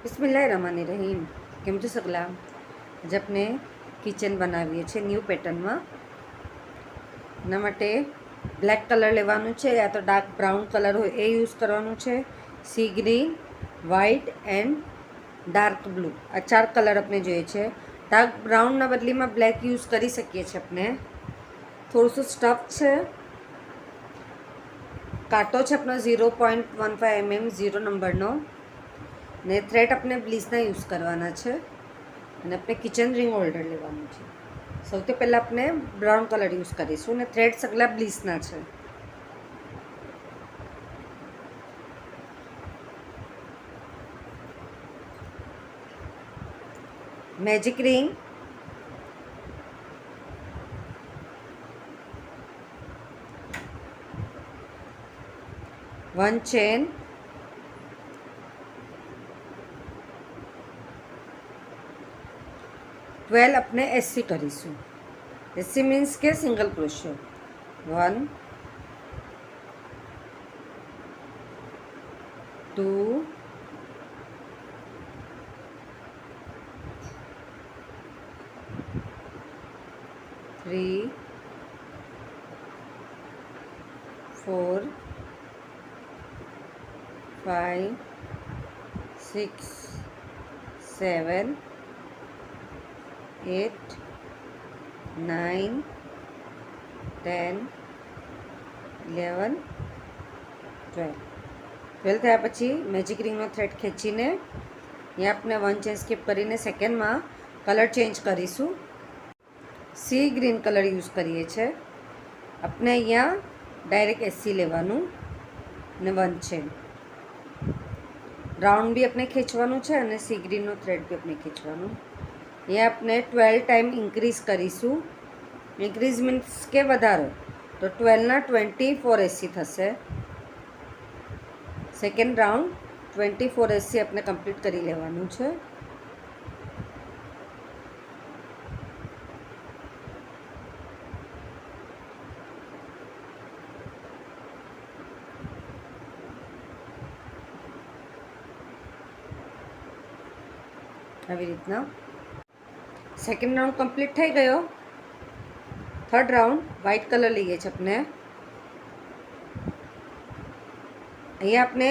બિસ્મિલ્લાહિર્રહમાનિર્રહીમ. કેમ છો સગલા? આજે આપણે કિચન બનાવીએ છીએ ન્યૂ પેટર્નમાં. એના માટે બ્લેક કલર લેવાનું છે, યા તો ડાર્ક બ્રાઉન કલર હોય એ યુઝ કરવાનું છે. Sea green, white and dark blue, આ 4 કલર આપણે જોઈએ છે. ડાર્ક બ્રાઉનના બદલીમાં બ્લેક યુઝ કરી શકીએ છીએ આપણે. થોડુંસું સ્ટફ છે, કાંટો છે આપણો 0.15 mm 0 નંબરનો, ને થ્રેડ આપણે બ્લીચના યુઝ કરવાના છે. અને આપણે કિચન રિંગ હોલ્ડર લેવાનું છે. સૌથી પહેલાં આપણે બ્રાઉન કલર યુઝ કરીશું ને થ્રેડ સગલા બ્લીચના છે. Magic ring, one chain, twelve આપણે એસસી કરીશું. એસસી મીન્સ કે સિંગલ ક્રોશિયો. 1 2 3 4 5 6 7 8 9 10 11 12 થયા પછી મેજિક રિંગનો થ્રેડ ખેંચીને અહીંયા આપણે વન ચેન સ્કીપ કરીને સેકન્ડમાં કલર ચેન્જ કરીશું. સી ગ્રીન કલર યુઝ કરીએ છીએ આપણે. અહીંયા ડાયરેક્ટ એસસી લેવાનું ને વન ચેન. રાઉન્ડ બી આપણે ખેંચવાનું છે અને સી ગ્રીનનો થ્રેડ બી આપણે ખેંચવાનું. એ આપણે 12 ટાઈમ ઇન્ક્રીઝ કરીશું. ઇન્ક્રીઝ મીન્સ કે વધારો, તો 12ના 24 એસસી થશે. સેકન્ડ રાઉન્ડ 24 એસસી આપણે કમ્પ્લીટ કરી લેવાનું છે. આવી રીતના સેકન્ડ રાઉન્ડ કમ્પ્લીટ થઈ ગયો. થર્ડ રાઉન્ડ વ્હાઇટ કલર લઈએ છીએ આપણે. અહીંયા આપણે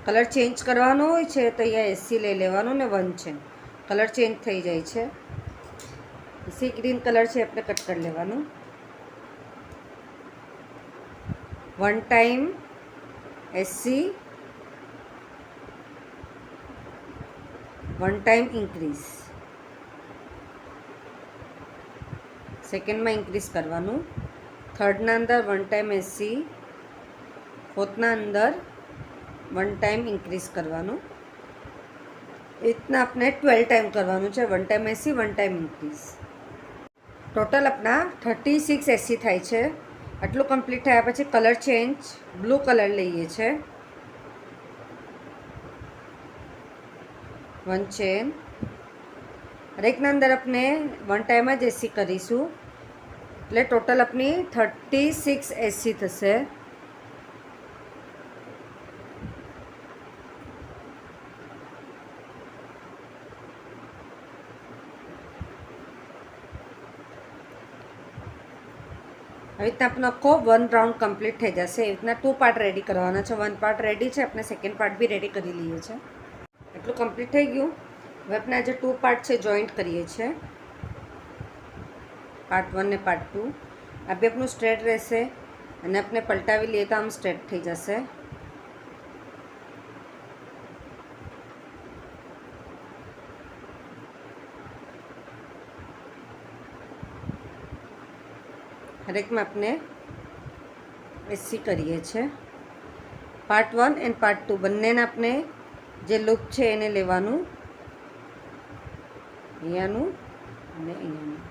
કલર ચેન્જ કરવાનો હોય છે, તો અહીંયા એસસી લઈ લેવાનું ને વન છે. કલર ચેન્જ થઈ જાય છે. સી ગ્રીન કલર છે આપણે કટ કરી લેવાનું. One time SC, one time increase. સેકન્ડમાં ઇન્ક્રીઝ કરવાનું. થર્ડના અંદર વન ટાઈમ એસસી, ફોર્થના અંદર વન ટાઈમ ઇન્ક્રીઝ કરવાનું. એ રીતના આપણે 12 ટાઈમ કરવાનું છે. One time SC, one time increase. Total આપણા 36 એસસી થાય છે. આટલું કમ્પ્લીટ થયા પછી કલર ચેન્જ બ્લુ કલર લઈએ છીએ. One chain. હરેકના અંદર આપણે વન ટાઈમ જ એસસી કરીશું, એટલે ટોટલ આપણી 36 એસસી થશે. આવી રીતના આપણો આખો વન રાઉન્ડ કમ્પ્લીટ થઈ જશે. એવી રીતના 2 પાર્ટ રેડી કરવાના છે. 1 પાર્ટ રેડી છે, આપણે સેકન્ડ પાર્ટ બી રેડી કરી લઈએ છીએ. એટલું કમ્પ્લીટ થઈ ગયું. હવે આપણે આજે 2 પાર્ટ છે જોઈન્ટ કરીએ છીએ. પાર્ટ 1 ને પાર્ટ 2. આ બી આપણું સ્ટ્રેટ રહેશે અને આપણે પલટાવી લઈએ તો આમ સ્ટ્રેટ થઈ જશે. હરેકમાં આપણે એસસી કરીએ છીએ. પાર્ટ 1 એન્ડ પાર્ટ 2 બંનેને આપણે જે લૂપ છે એને લેવાનું, અહીંયાનું અને અહીંયાનું.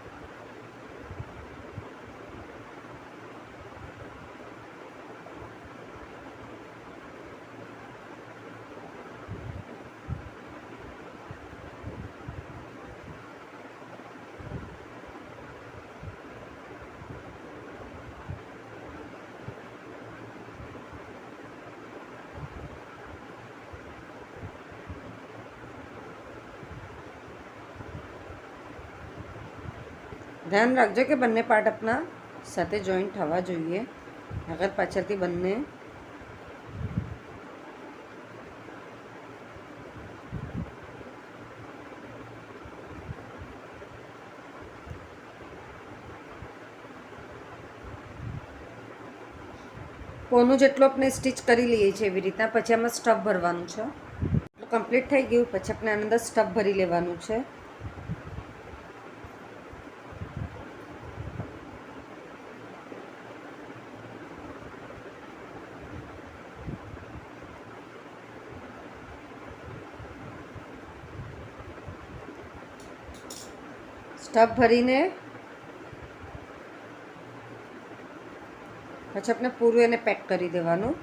ધ્યાન રાખજો કે બંને પાર્ટ આપણા સાથે જોઈન્ટ થવા જોઈએ, આગળ પાછળથી બંને. કોનું જેટલું આપણે સ્ટિચ કરી લઈએ છીએ એવી રીતના. પછી આમાં સ્ટફ ભરવાનું છે. કમ્પ્લીટ થઈ ગયું. પછી આપણે આની અંદર સ્ટફ ભરી લેવાનું છે. સ્ટફ ભરીને પછી આપણે પૂરું એને પેક કરી દેવાનું.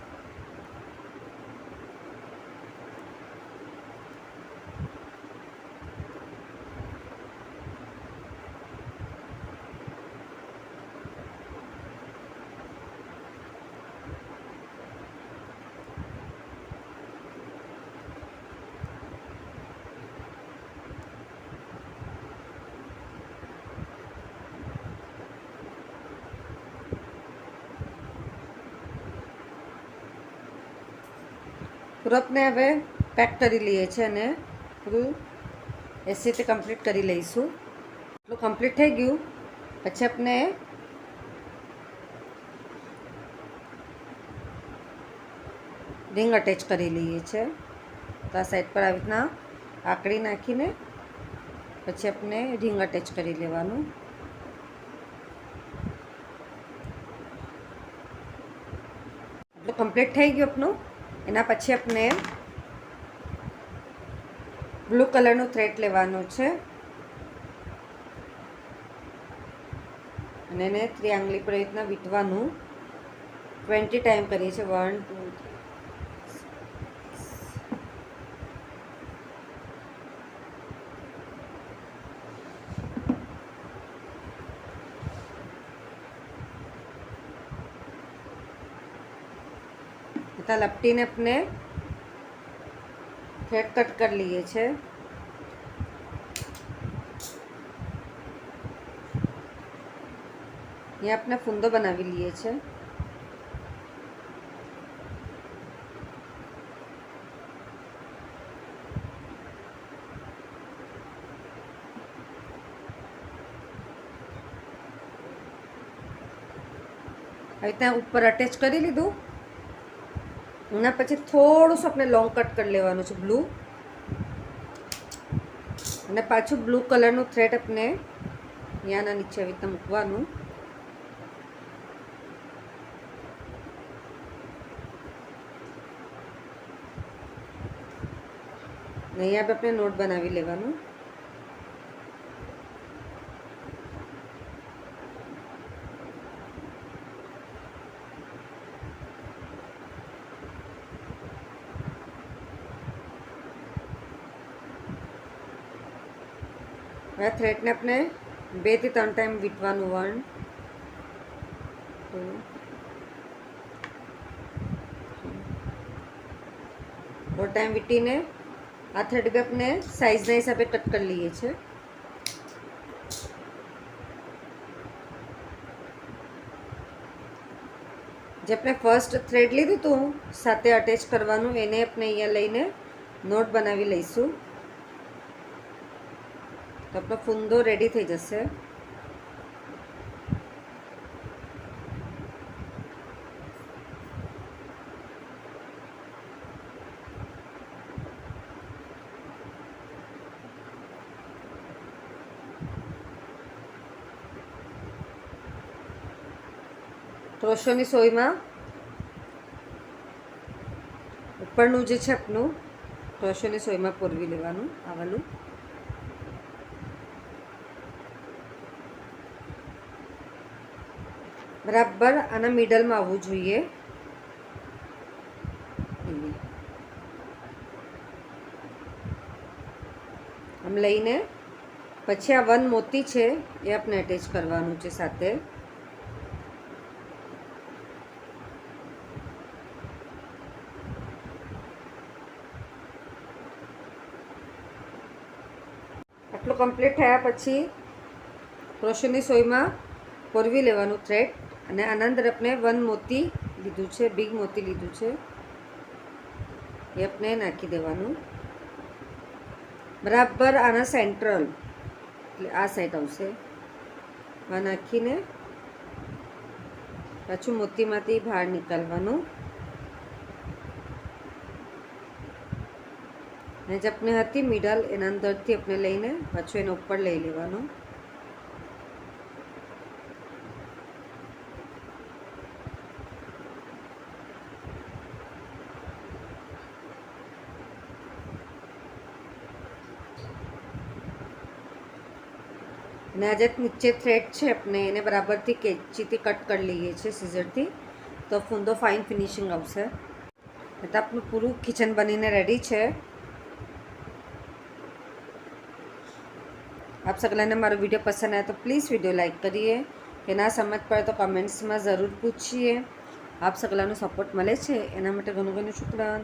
પૂરું આપણે હવે પેક કરી લઈએ છીએ અને પૂરું એસી રીતે કમ્પ્લીટ કરી લઈશું. એટલું કમ્પ્લીટ થઈ ગયું. પછી આપણે રિંગ અટેચ કરી લઈએ છીએ. તો આ સાઈડ પર આવી રીતના આકડી નાખીને પછી આપણે રિંગ અટેચ કરી લેવાનું. એટલું કમ્પ્લીટ થઈ ગયું આપણું. એના પછી આપણે બ્લુ કલરનું થ્રેડ લેવાનું છે અને એને ત્રિઆંગળી પર રીતના વીંટવાનું. 20 ટાઈમ કરીએ છીએ. 1 2 3 લપટીને આપણે થ્રેડ કટ કરી લઈએ છીએ. यहाँ अपने फूंदो बनावी लिए छे. હવે ત્યાં ઉપર અટેચ કરી લીધું. એના પછી થોડું આપણે લોંગ કટ કરી લેવાનું છે બ્લુ, અને પાછું બ્લુ કલરનું થ્રેડ આપણે અહીંયાના નીચે આવી રીતના મૂકવાનું. અહીંયા આપણે નોટ બનાવી લેવાનું. હવે થ્રેડને આપણે 2 થી 3 ટાઈમ વીંટવાનું. 1 2 4 ટાઈમ વીંટીને આ થ્રેડ બી આપણે સાઇઝના હિસાબે કટ કરી લઈએ છીએ. જે આપણે ફર્સ્ટ થ્રેડ લીધું હતું સાથે અટેચ કરવાનું, એને આપણે અહીંયા લઈને નોટ બનાવી લઈશું. તો આપણો ફૂંદો રેડી થઈ જશે. ક્રોશોની સોયમાં ઉપરનું જે છે આપણું ક્રોશોની સોયમાં પૂરવી લેવાનું. આવાલું બરાબર આના મિડલમાં આવવું જોઈએ. આમ લઈને પછી આ 1 મોતી છે એ આપણે અટેચ કરવાનું છે સાથે. આટલું કમ્પ્લીટ થયા પછી ક્રોશેની સોયમાં પોરવી લેવાનું થ્રેડ અને આના અંદર આપણે 1 મોતી લીધું છે, બિગ મોતી લીધું છે, એ આપણે નાખી દેવાનું બરાબર આના સેન્ટ્રલ, એટલે આ સાઈડ આવશે. આ નાખીને પાછું મોતીમાંથી બહાર નીકાળવાનું અને જે આપણે હતી મિડલ એના અંદરથી આપણે લઈને પાછું એના ઉપર લઈ લેવાનું. અને આ જે નીચે થ્રેડ છે આપણે એને બરાબરથી કેચીથી કટ કરી લઈએ છીએ સીઝરથી, તો ફૂંદો ફાઇન ફિનિશિંગ આવશે. એટલે આપણું પૂરું કિચન બનીને રેડી છે. આપ સગલાને મારો વિડીયો પસંદ આવે તો પ્લીઝ વિડીયો લાઈક કરીએ, કે ના સમજ પડે તો કમેન્ટ્સમાં ज़रूर પૂછીએ. આપ સગલાનો સપોર્ટ મળે છે એના માટે ઘણું ઘણું શુક્રાન.